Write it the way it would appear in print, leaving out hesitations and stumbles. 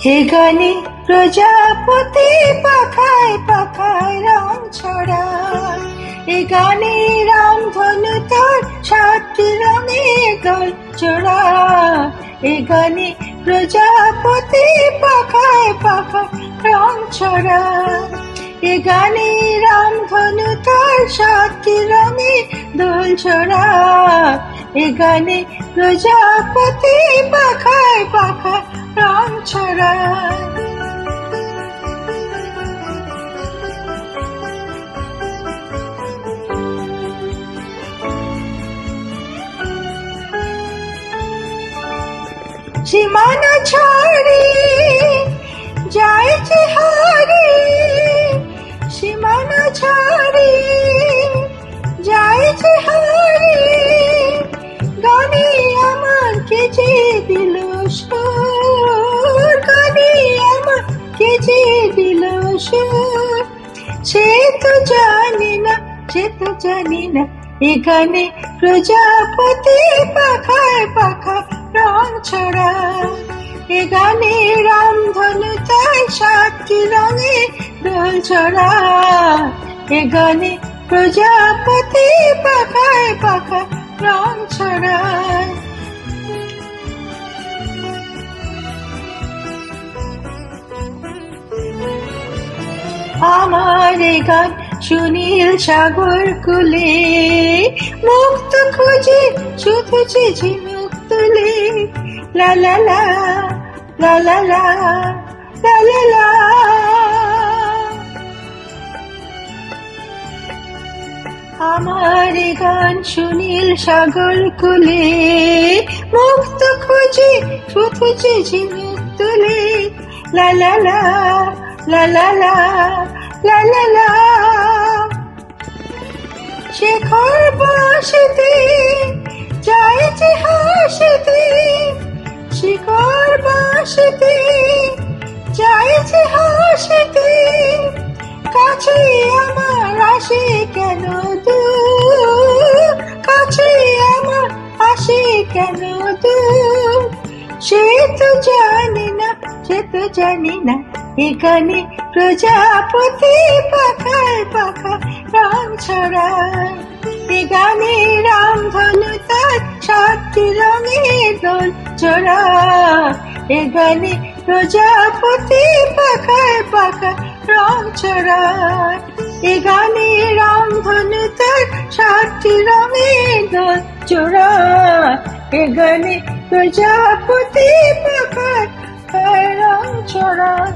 হে গানে প্রজাপতি পাখায় পাখায় রং ছড়া, এ গানে রামধনু তোর সাতটি রঙে দোল জোড়া। এ গানে প্রজাপতি পাখায় পাখায় রং ছড়া, এ গানে রামধনু তোর সাতটি রঙে দোল ছড়া। এ গানে প্রজাপতি পাখায় পাখায় রং ছড়া। সীমানা ছাড়ি যায় যে হারি, সীমানা ছাড়ি যায় যে হারি। গানে আমার কে যে দিল সুর, গানে আমার কে যে দিল সুর। সে তো জানি না, সে তো জানি না, এ গানে প্রজাপতি পাখায় পাখায় রং ছড়া। এ গানে রামধনু তাই সাতটি রঙে দোল ছড়া। এ গানে প্রজাপতি পাখায় পাখায় রং ছড়া। আমার এ গান সুনীল সাগর কুলে, মুক্ত খুঁজে শুধু যে ঝিনুক তুলে। লা লা লা লা লা লা লা লা লা। আমার এ গান সুনীল সাগর কুলে, মুক্ত খুঁজে শুধু যে ঝিনুক তুলে। লা লা লা লা লা লা লা লা লা। শেখর বাঁশিতে যায় যে হাসিতে, শিখর বাঁশিতে যায় যে হাসিতে। কাছে আমার আসে কেন দূর, কাছে আমার আসে কেন দূর। সে তো জানি না, সে তো জানি না, এ গানে প্রজাপতি পাখায় পাখায় রং ছড়ায়। এ গানে রামধনু তার সাতটি রঙে দোল জোড়া। এ গানে প্রজাপতি পাখায় পাখায় রং ছড়ায়। এ গানে রামধনু তার সাতটি রঙে দোল জোড়া। এ গানে প্রজাপতি পাখায় রং ছড়ায়।